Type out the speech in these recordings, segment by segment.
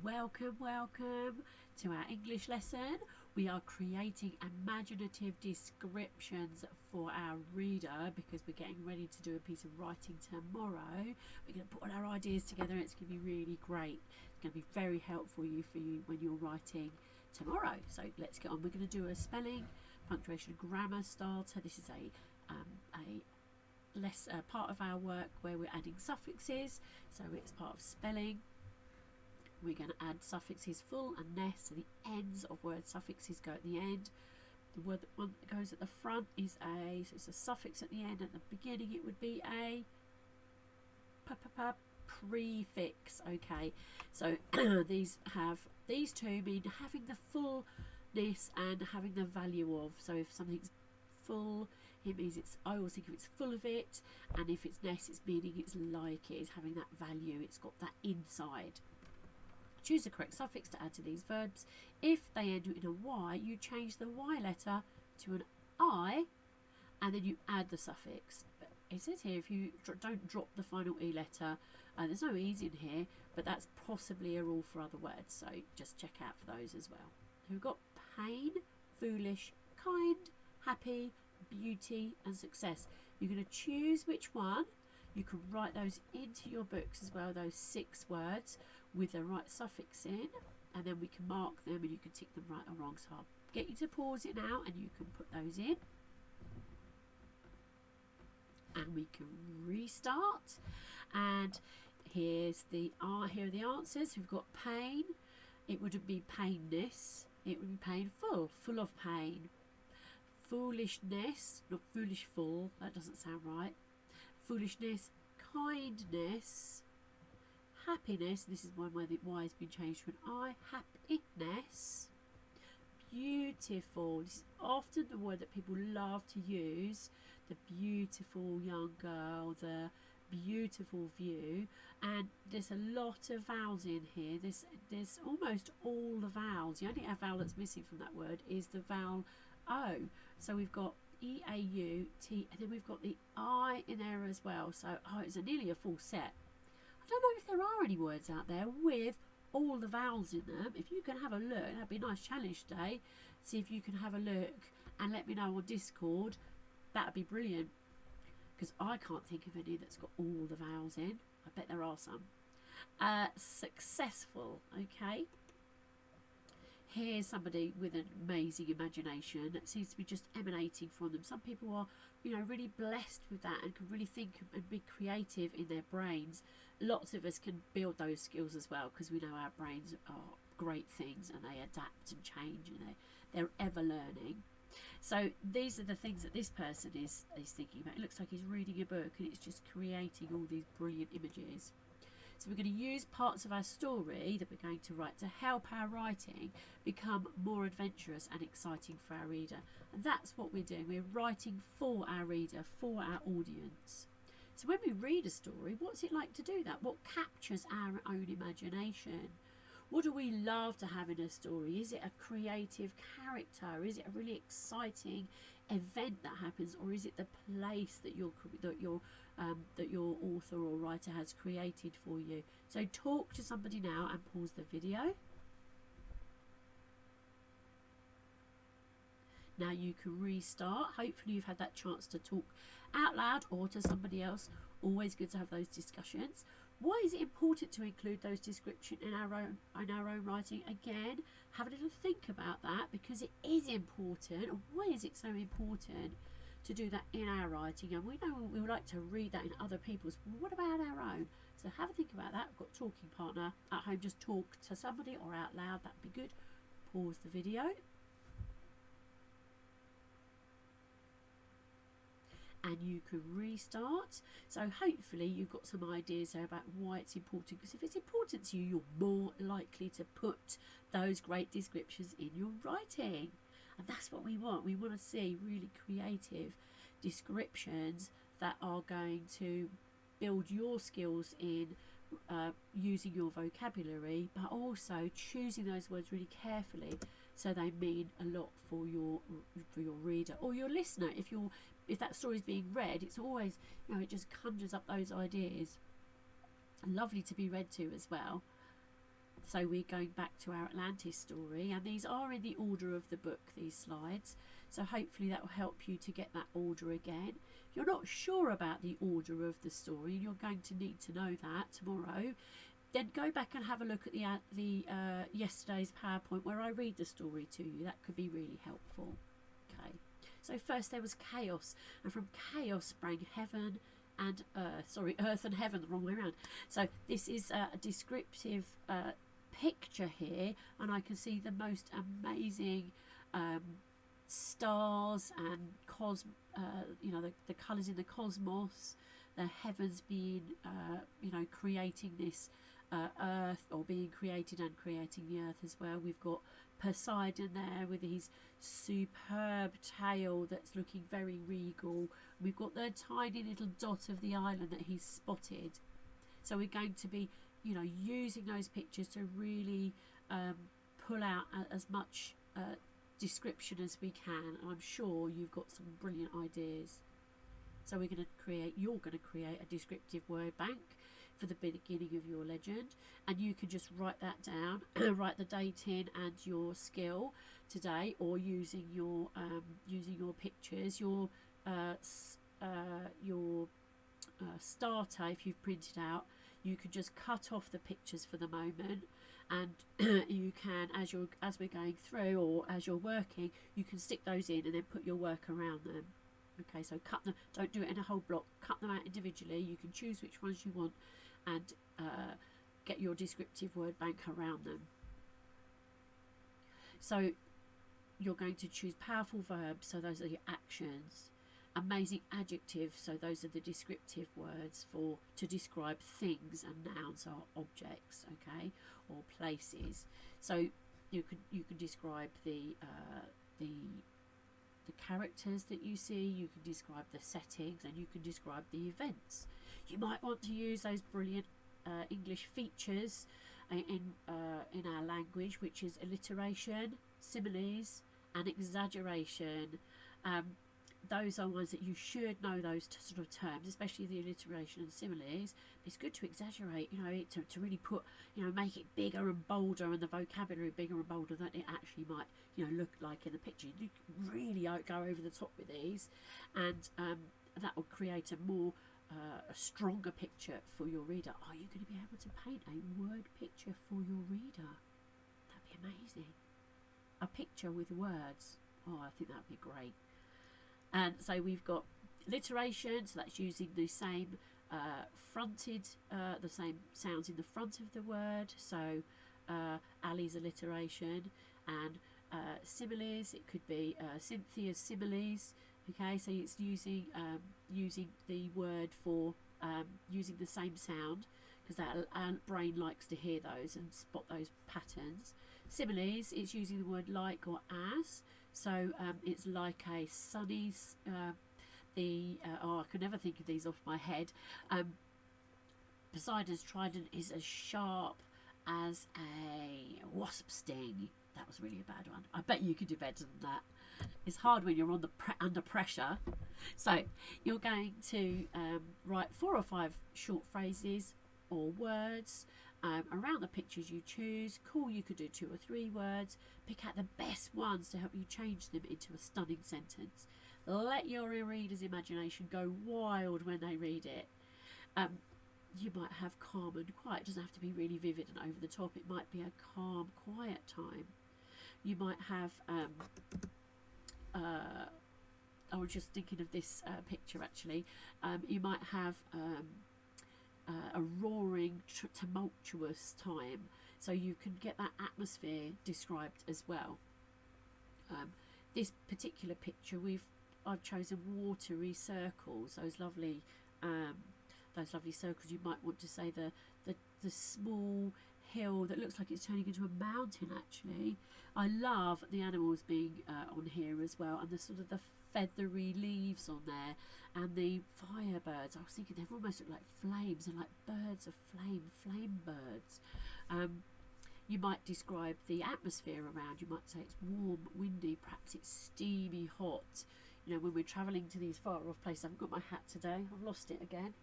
Welcome to our English lesson. We are creating imaginative descriptions for our reader because we're getting ready to do a piece of writing tomorrow. We're going to put all our ideas together and it's going to be really great. It's going to be very helpful for you when you're writing tomorrow. So let's get on. We're going to do a spelling, punctuation, grammar starter. This is a part of our work where we're adding suffixes, so it's part of spelling. We're going to add suffixes full and ness, so the ends of word suffixes go at the end. The one that goes at the front is so it's a suffix at the end. At the beginning it would be a prefix. Okay, so these two mean having the fullness and having the value of. So if something's full, it means I always think of it's full of it, and if it's ness, it's meaning it's like it, it's having that value, it's got that inside. Choose the correct suffix to add to these verbs. If they end in a Y, you change the Y letter to an I, and then you add the suffix. But it says here if you don't drop the final E letter, there's no E's in here, but that's possibly a rule for other words, so just check out for those as well. We've got pain, foolish, kind, happy, beauty and success. You're going to choose which one. You can write those into your books as well, those 6 words with the right suffix in, and then we can mark them and you can tick them right or wrong. So I'll get you to pause it now and you can put those in, and we can restart. And here are the answers. We've got pain. It wouldn't be painness, it would be painful, full of pain. Foolishness, not foolish full, that doesn't sound right. Foolishness, kindness, happiness, this is one where the Y has been changed to an I, happiness, beautiful, this is often the word that people love to use, the beautiful young girl, the beautiful view, and there's a lot of vowels in here. There's almost all the vowels. The only vowel that's missing from that word is the vowel O. So we've got E-A-U-T, and then we've got the I in there as well. So it's nearly a full set. I don't know if there are any words out there with all the vowels in them. If you can have a look, that'd be a nice challenge today. See if you can have a look and let me know on Discord. That'd be brilliant, because I can't think of any that's got all the vowels in. I bet there are some. Successful, okay. Here's somebody with an amazing imagination that seems to be just emanating from them. Some people are, really blessed with that and can really think and be creative in their brains. Lots of us can build those skills as well, because we know our brains are great things and they adapt and change and they're ever learning. So these are the things that this person is thinking about. It looks like he's reading a book and it's just creating all these brilliant images. So we're going to use parts of our story that we're going to write to help our writing become more adventurous and exciting for our reader. And that's what we're doing. We're writing for our reader, for our audience. So when we read a story, what's it like to do that? What captures our own imagination? What do we love to have in a story? Is it a creative character? Is it a really exciting event that happens, or is it the place that your author or writer has created for you? So talk to somebody now and pause the video. Now you can restart. Hopefully you've had that chance to talk out loud or to somebody else. Always good to have those discussions. Why is it important to include those descriptions in our own writing? Again, have a little think about that, because it is important. Why is it so important to do that in our writing? And we know we would like to read that in other people's. What about our own? So have a think about that. I've got a talking partner at home. Just talk to somebody or out loud. That'd be good. Pause the video. And you can restart. So hopefully you've got some ideas there about why it's important, because if it's important to you, you're more likely to put those great descriptions in your writing. And that's what we want. We want to see really creative descriptions that are going to build your skills in using your vocabulary, but also choosing those words really carefully so they mean a lot for your reader or your listener. If that story is being read, it's always, it just conjures up those ideas. Lovely to be read to as well. So we're going back to our Atlantis story, and these are in the order of the book, these slides. So hopefully that will help you to get that order again. If you're not sure about the order of the story, and you're going to need to know that tomorrow, then go back and have a look at the yesterday's PowerPoint where I read the story to you. That could be really helpful. Okay. So first there was chaos, and from chaos sprang heaven and earth. Sorry, earth and heaven, the wrong way around. So this is a descriptive picture here, and I can see the most amazing stars and you know, the colours in the cosmos, the heavens being you know, creating this earth, or being created and creating the earth as well. We've got Poseidon there with his superb tail that's looking very regal. We've got the tiny little dot of the island that he's spotted. So we're going to be, you know, using those pictures to really pull out as much description as we can. And I'm sure you've got some brilliant ideas. So you're going to create a descriptive word bank for the beginning of your legend, and you can just write that down, write the date in and your skill today, or using your pictures, your starter. If you've printed out, you can just cut off the pictures for the moment, and you can, as we're going through, or as you're working, you can stick those in and then put your work around them. Okay, so cut them, don't do it in a whole block, cut them out individually. You can choose which ones you want and get your descriptive word bank around them. So you're going to choose powerful verbs, so those are your actions. Amazing adjectives, so those are the descriptive words to describe things, and nouns are objects, okay, or places. So you can describe the characters that you see, you can describe the settings, and you can describe the events. You might want to use those brilliant English features in our language, which is alliteration, similes, and exaggeration. Those are ones that you should know, those sort of terms, especially the alliteration and similes. It's good to exaggerate, you know, to really put, you know, make it bigger and bolder, and the vocabulary bigger and bolder than it actually might, you know, look like in the picture. You can really go over the top with these, and that will create a stronger picture for your reader. Are you going to be able to paint a word picture for your reader? That'd be amazing. A picture with words. Oh, I think that'd be great. And so we've got alliteration, so that's using the same the same sounds in the front of the word. So Ali's alliteration, and similes, it could be Cynthia's similes. Okay, so it's using the word for using the same sound, because our brain likes to hear those and spot those patterns. Similes, it's using the word like or as. So it's like a sunny, I can never think of these off my head. Poseidon's trident is as sharp as a wasp sting. That was really a bad one. I bet you could do better than that. It's hard when you're under pressure. So you're going to write 4 or 5 short phrases or words around the pictures you choose. Cool, you could do 2 or 3 words. Pick out the best ones to help you change them into a stunning sentence. Let your reader's imagination go wild when they read it. You might have calm and quiet. It doesn't have to be really vivid and over the top. It might be a calm, quiet time. You might have I was just thinking of this picture actually. You might have a roaring, tumultuous time, so you can get that atmosphere described as well. This particular picture, I've chosen watery circles, those lovely circles. You might want to say the small hill that looks like it's turning into a mountain. Actually, I love the animals being on here as well, and the sort of the feathery leaves on there, and the firebirds. I was thinking they almost look like flames, and like birds of flame birds. You might describe the atmosphere around. You might say it's warm, windy, perhaps it's steamy hot. You know, when we're travelling to these far off places. I haven't got my hat today. I've lost it again.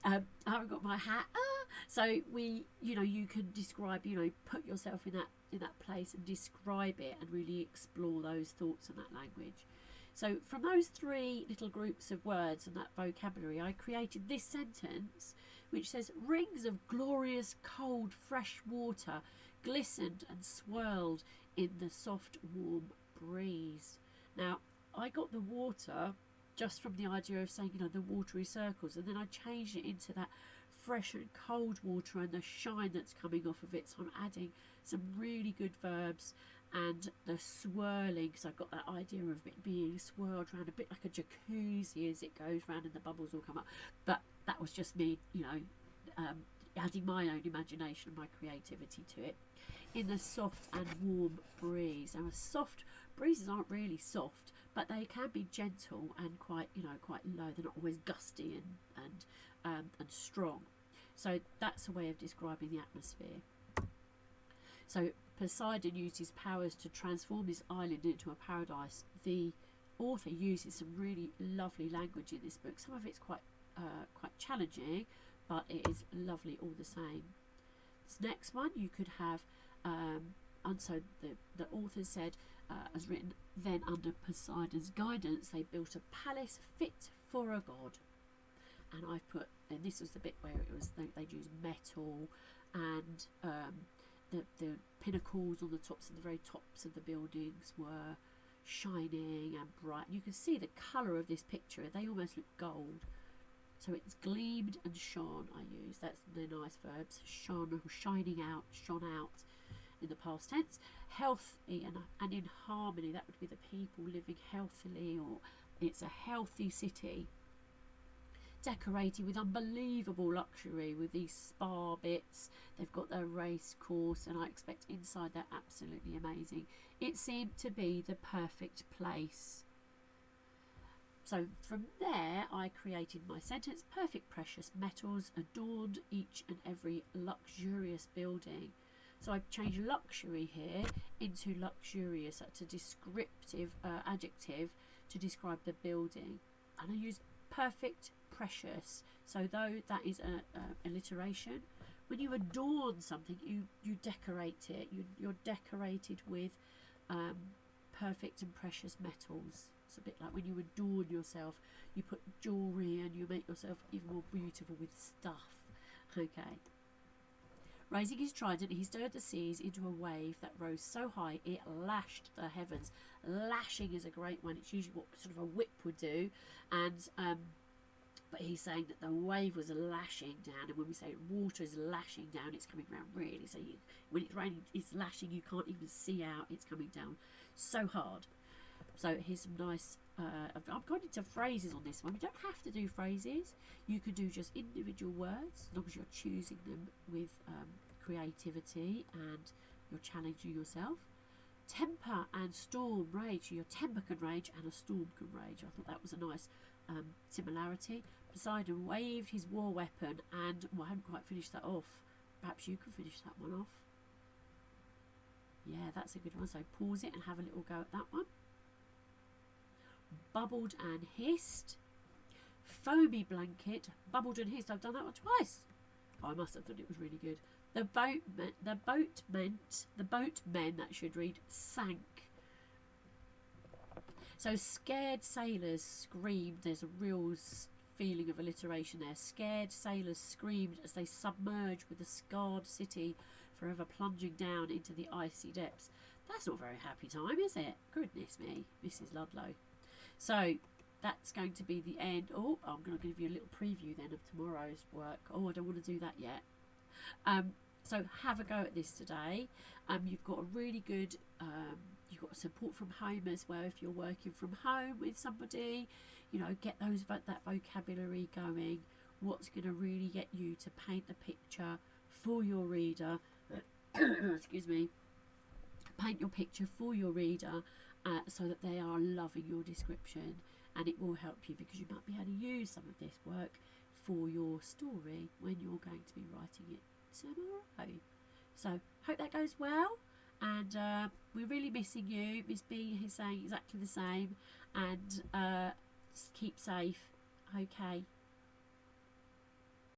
I haven't got my hat. So you can describe, put yourself in that place and describe it and really explore those thoughts and that language. So from those three little groups of words and that vocabulary, I created this sentence which says, rings of glorious cold fresh water glistened and swirled in the soft warm breeze. Now, I got the water just from the idea of saying, the watery circles, and then I changed it into that fresh and cold water and the shine that's coming off of it. So I'm adding some really good verbs, and the swirling, because I've got that idea of it being swirled around a bit like a jacuzzi as it goes round and the bubbles all come up. But that was just me, adding my own imagination and my creativity to it. In the soft and warm breeze. Now, soft breezes aren't really soft, but they can be gentle and quite low. They're not always gusty and strong. So that's a way of describing the atmosphere. So Poseidon used his powers to transform his island into a paradise. The author uses some really lovely language in this book. Some of it's quite challenging, but it is lovely all the same. This next one you could have, and so the author said, as written, then under Poseidon's guidance they built a palace fit for a god. And I've put, and this was the bit where it was they'd use metal, and the pinnacles on the tops and the very tops of the buildings were shining and bright. You can see the colour of this picture, they almost look gold. So it's gleamed and shone, I use. That's the nice verbs. Shone, shining out, shone out in the past tense. Healthy and in harmony, that would be the people living healthily, or it's a healthy city. Decorated with unbelievable luxury, with these spa bits. They've got their race course, and I expect inside they're absolutely amazing. It seemed to be the perfect place. So from there I created my sentence. Perfect precious metals adorned each and every luxurious building. So I've changed luxury here into luxurious. That's a descriptive adjective to describe the building. And I use perfect precious. So though that is a alliteration, when you adorn something, you decorate it. You're decorated with perfect and precious metals. It's a bit like when you adorn yourself, you put jewellery and you make yourself even more beautiful with stuff. Okay. Raising his trident, he stirred the seas into a wave that rose so high it lashed the heavens. Lashing is a great one. It's usually what sort of a whip would do. And but he's saying that the wave was lashing down, and when we say water is lashing down, it's coming around really. So when it's raining, it's lashing. You can't even see out. It's coming down so hard. So here's some nice, I've gone into phrases on this one. You don't have to do phrases. You can do just individual words, as long as you're choosing them with creativity and you're challenging yourself. Temper and storm rage. Your temper can rage and a storm can rage. I thought that was a nice similarity. Poseidon waved his war weapon and, well, I haven't quite finished that off. Perhaps you can finish that one off. Yeah, that's a good one. So pause it and have a little go at that one. Bubbled and hissed. Foamy blanket, bubbled and hissed. I've done that one twice. Oh, I must have thought it was really good. The boatmen, that should read, sank. So scared sailors screamed. There's a real feeling of alliteration there. Scared sailors screamed as they submerged with the scarred city forever plunging down into the icy depths. That's not a very happy time, is it? Goodness me, Mrs. Ludlow. So that's going to be the end. Oh, I'm going to give you a little preview then of tomorrow's work. Oh, I don't want to do that yet. So have a go at this today. You've got a really good, you've got support from home as well. If you're working from home with somebody, get that vocabulary going. What's going to really get you to paint the picture for your reader? Excuse me. Paint your picture for your reader. So that they are loving your description, and it will help you because you might be able to use some of this work for your story when you're going to be writing it tomorrow. So hope that goes well, and we're really missing you. Miss B is saying exactly the same, and keep safe. Okay.